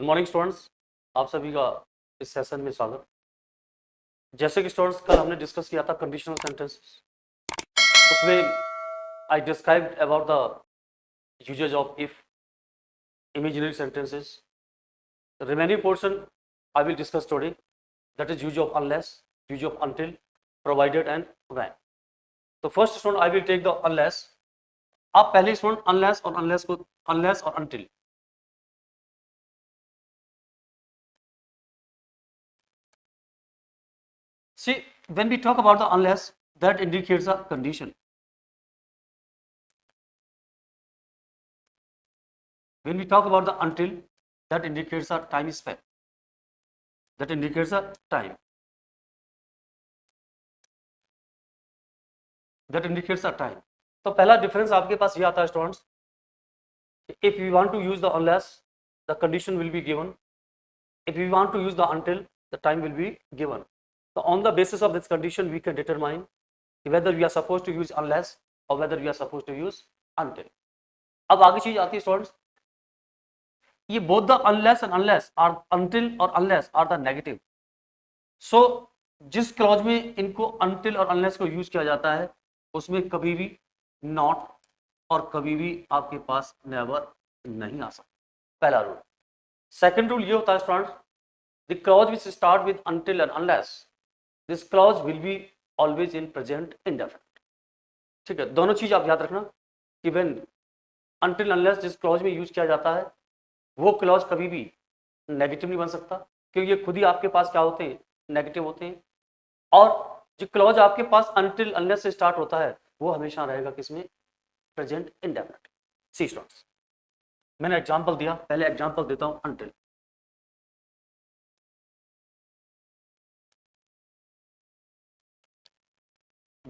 Good morning students, आप सभी का इस सेशन में स्वागत। जैसे कि स्टूडेंट्स कल हमने डिस्कस किया था कंडीशनल सेंटेंसेस, उसमें I described about the uses of if, imaginary sentences. The remaining portion I will discuss today, that is use of unless, use of until, provided and when. तो first student I will take the unless. आप पहले student unless और unless और until, see, when we talk about the unless, that indicates a condition. When we talk about the until, that indicates a time span. That indicates a time. That indicates a time. तो पहला difference आपके पास ये आता है students, if we want to use the unless, the condition will be given. If we want to use the until, the time will be given. So on the basis of this condition, we can determine whether we are supposed to use unless or whether we are supposed to use until. अब आगे चीज आती है students, ये both the unless and unless are until or unless are the negative. So जिस clause में इनको until और unless को यूज किया जाता है उसमें कभी भी not और कभी भी आपके पास never नहीं आ सकता, पहला रूल। सेकंड रूल ये होता है students, the clause which start with until and unless, this clause will be always in present indefinite. ठीक है, दोनों चीज आप याद रखना कि व्हेन until unless जिस क्लॉज में यूज किया जाता है वो क्लॉज कभी भी नेगेटिव नहीं बन सकता, क्योंकि ये खुद ही आपके पास क्या होते हैं, नेगेटिव होते हैं। और जो क्लॉज आपके पास until unless से स्टार्ट होता है वो हमेशा रहेगा किसमें, प्रेजेंट इंडेफिनिट। सी स्टूडेंट्स, मैंने एग्जांपल दिया, पहले एग्जांपल देता हूं until।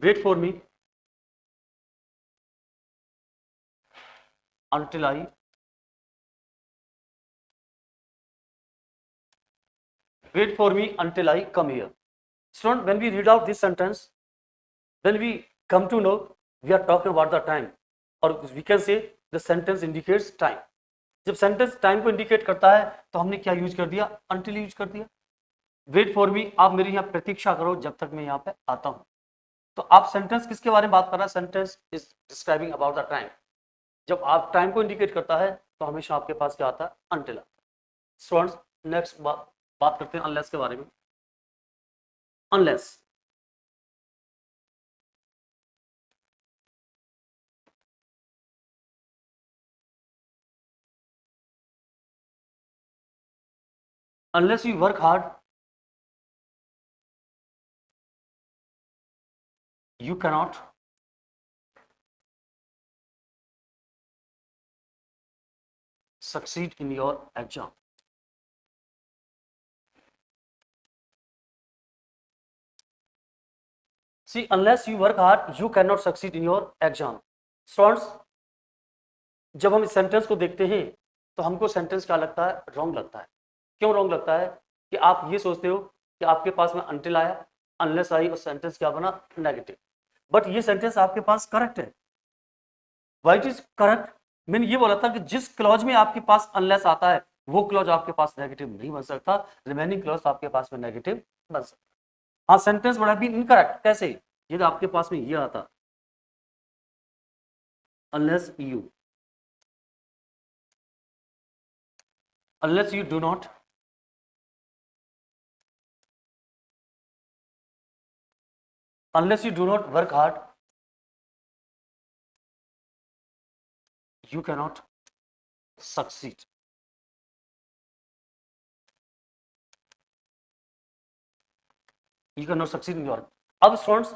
Wait for me until I wait for me until I come here. Student, when we read out this sentence, then we come to know we are talking about the time, or we can say the sentence indicates time. जब sentence time को indicate करता है तो हमने क्या use कर दिया, until use कर दिया। वेट फॉर मी, आप मेरी यहाँ प्रतीक्षा करो जब तक मैं यहाँ पे आता हूँ। तो आप सेंटेंस किसके बारे में बात कर रहा है, sentence is describing about the time. जब आप टाइम को इंडिकेट करता है तो हमेशा आपके पास क्या आता है, until आता है। स्टूडेंट्स, नेक्स्ट बात करते हैं unless के बारे में। unless unless you work hard, you cannot succeed in your exam. See, unless you work hard, you cannot succeed in your exam. Students, जब हम इस सेंटेंस को देखते हैं तो हमको सेंटेंस क्या लगता है, रॉन्ग लगता है। क्यों रॉन्ग लगता है कि आप ये सोचते हो कि आपके पास में until आया, unless आई और सेंटेंस क्या बना, नेगेटिव। बट ये सेंटेंस आपके पास करेक्ट है। व्हाई इट इज करेक्ट, मैंने ये बोला था कि जिस क्लॉज में आपके पास unless आता है वो क्लॉज आपके पास नेगेटिव नहीं बन सकता, रिमेनिंग क्लॉज आपके पास में नेगेटिव बन सकता। हाँ, सेंटेंस बड़ा भी इनकरेक्ट कैसे, ये तो आपके पास में ये आता unless you do not work hard, you cannot succeed. You cannot succeed in your। अब स्टूडेंट्स,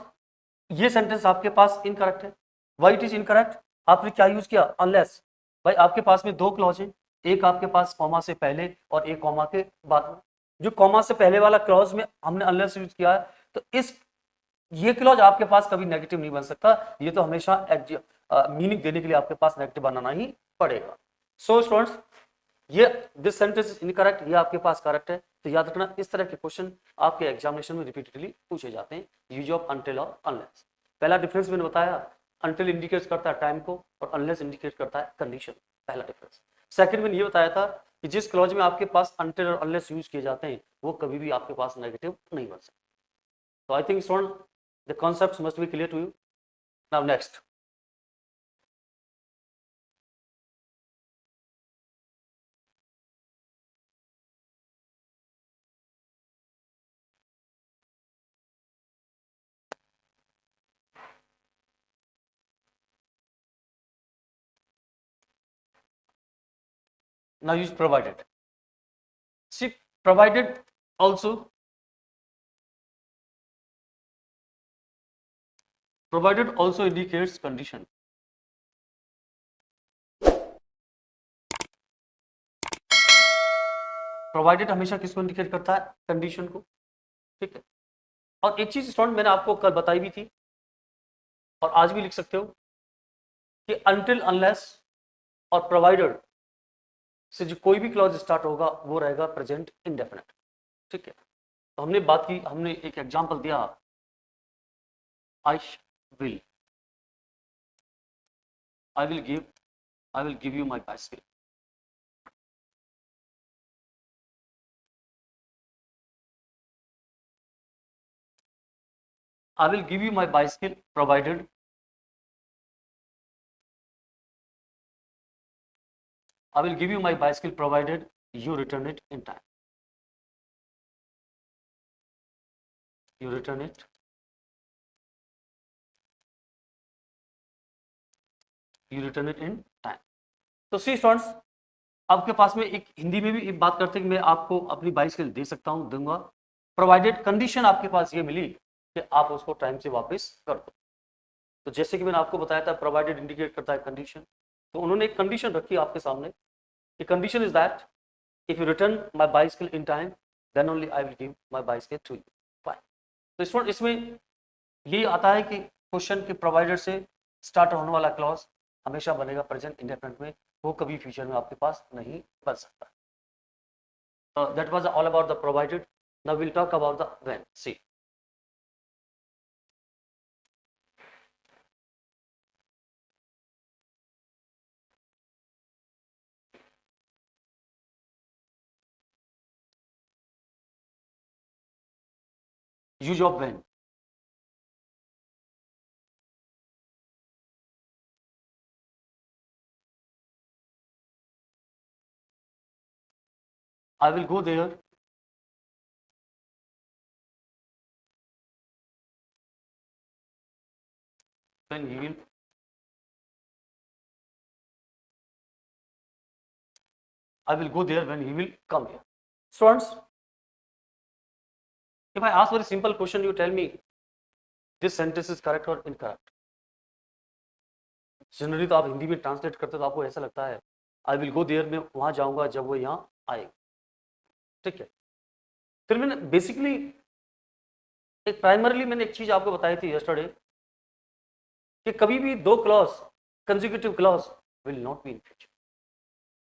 ये सेंटेंस आपके पास इनकरेक्ट है। व्हाई इट इज इनकरेक्ट, आपने क्या यूज किया, unless। भाई आपके पास में दो क्लॉज है, एक आपके पास कॉमा से पहले और एक कॉमा के बाद में। जो कॉमा से पहले वाला क्लॉज में हमने unless यूज किया है, तो ये क्लॉज आपके पास कभी नेगेटिव नहीं बन सकता, ये तो हमेशा मीनिंग देने के लिए आपके पास नेगेटिव बनाना ही पड़ेगा। सो स्टूडेंट्स, ये दिस सेंटेंस इज इनकरेक्ट, ये आपके पास करेक्ट है। तो याद रखना, इस तरह के क्वेश्चन आपके एग्जामिनेशन में रिपीटेडली पूछे जाते हैं, यूज ऑफ until और unless। पहला डिफरेंस मैंने बताया, until इंडिकेट करता है टाइम को और unless इंडिकेट करता है कंडीशन, पहला डिफरेंस। सेकंड मैंने ये बताया था कि जिस क्लॉज में आपके पास अनटिल और अनलेस यूज किए जाते हैं वो कभी भी आपके पास नेगेटिव नहीं बन सकते. तो I think student the concept must be clear to you. Now next, now use provided. See, provided also indicates condition. Provided हमेशा किसको इंडिकेट करता है? कंडीशन को. ठीक है. और एक चीज स्टूडेंट मैंने आपको कल बताई भी थी और आज भी लिख सकते हो कि अनटिल अनलेस और प्रोवाइडेड से जो कोई भी क्लॉज स्टार्ट होगा वो रहेगा प्रेजेंट इंडेफिनिट. ठीक है. तो हमने बात की, हमने एक एग्जांपल दिया, I will give you my bicycle. I will give you my bicycle provided you return it in time. You return it in time. तो सी स्टूडेंट्स, आपके पास में एक हिंदी में भी एक बात करते हैं कि मैं आपको अपनी बाइसिकल दे सकता हूं, दूंगा, प्रोवाइडेड कंडीशन आपके पास ये मिली कि आप उसको टाइम से वापस कर दो. तो जैसे कि मैंने आपको बताया था प्रोवाइडेड इंडिकेट करता है कंडीशन. तो उन्होंने एक कंडीशन रखी आपके सामने. The condition is that if you return my bicycle in time, then only I will give my bicycle to you. Fine. तो इसमें ये आता है कि क्वेश्चन के प्रोवाइडर से स्टार्ट होने वाला क्लॉज हमेशा बनेगा प्रेजेंट इंडेफिनिट में, वो कभी फ्यूचर में आपके पास नहीं बन सकता. That was all about the provided. Now will talk about the when. See, use of when. I will go there when he will come here. Students, if I ask very simple question, you tell me this sentence is correct or incorrect. Generally तो आप हिंदी में translate करते हो तो आपको ऐसा लगता है आई विल गो देयर, में वहां जाऊंगा जब वो यहाँ आएगा. ठीक है. फिर मैंने बेसिकली एक प्राइमरीली मैंने एक चीज आपको बताई थी यस्टरडे कि कभी भी दो clause consecutive clause will not be in future.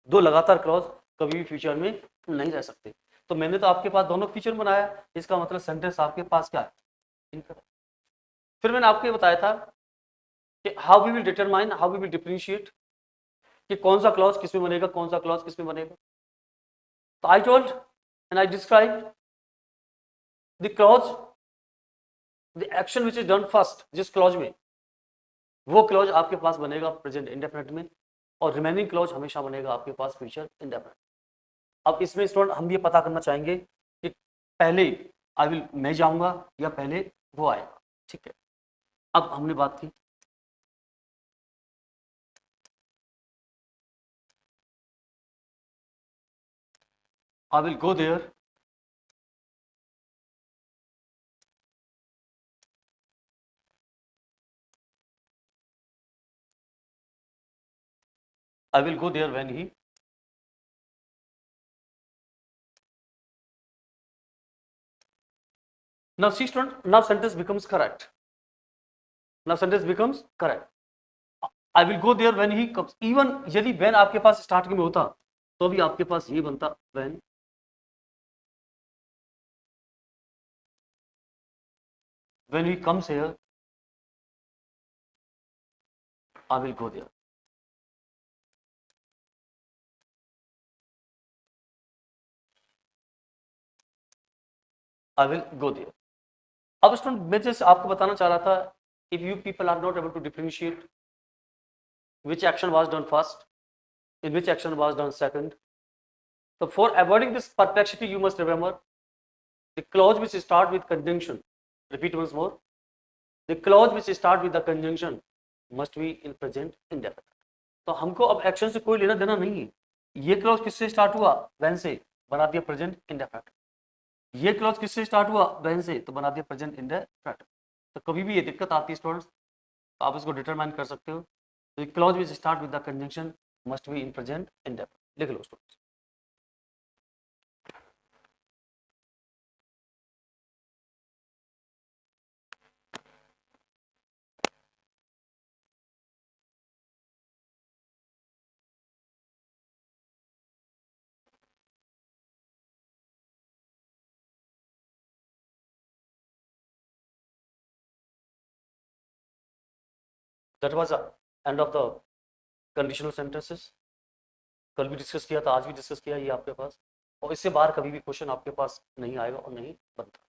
दो लगातार क्लॉज कभी भी फ्यूचर में नहीं रह सकते. तो मैंने तो आपके पास दोनों फ्यूचर बनाया, इसका मतलब सेंटेंस आपके पास क्या है? इनकरेक्ट. फिर मैंने आपको बताया था कि how we will determine, how we will differentiate कि कौन सा क्लॉज किस में बनेगा, कौन सा क्लॉज किस में बनेगा. तो I told and I describe the clause, the action which is done first, जिस क्लॉज में वो क्लॉज आपके पास बनेगा प्रेजेंट इंडेफिनिट में और रिमेनिंग क्लॉज हमेशा बनेगा आपके पास फ्यूचर इंडेफिनिट. अब इसमें स्टूडेंट हम ये पता करना चाहेंगे कि पहले आई विल मैं जाऊंगा या पहले वो आएगा. ठीक है. अब हमने बात की I will go there when he now see student, now sentence becomes correct. I will go there when he comes. Even यदि when आपके पास स्टार्टिंग में होता तो भी आपके पास ये बनता when he comes here I will go there. I will go there. अब स्टूडेंट मैं जैसे आपको बताना चाह रहा था, if you people are not able to differentiate which action was done first, in which action was done second, so for avoiding this perplexity, you must remember the clause which start with conjunction. Repeat once more. The clause which start with the conjunction must be in present indefinite. तो हमको अब action से कोई लेना देना नहीं है. ये क्लॉज किससे स्टार्ट हुआ? when से, बना दिया प्रेजेंट इंडेफिनिट. ये क्लॉज किससे स्टार्ट हुआ? when से, तो बना दिया प्रेजेंट इंडेफिनिट. तो कभी भी ये दिक्कत आती है स्टूडेंट्स, तो आप इसको डिटरमाइन कर सकते हो. तो clause which start with the conjunction must be in present indefinite. लिख लो students. That was the end of the conditional sentences. कल भी डिस्कस किया था, आज भी डिस्कस किया, ये आपके पास, और इससे बाहर कभी भी क्वेश्चन आपके पास नहीं आएगा और नहीं बनता.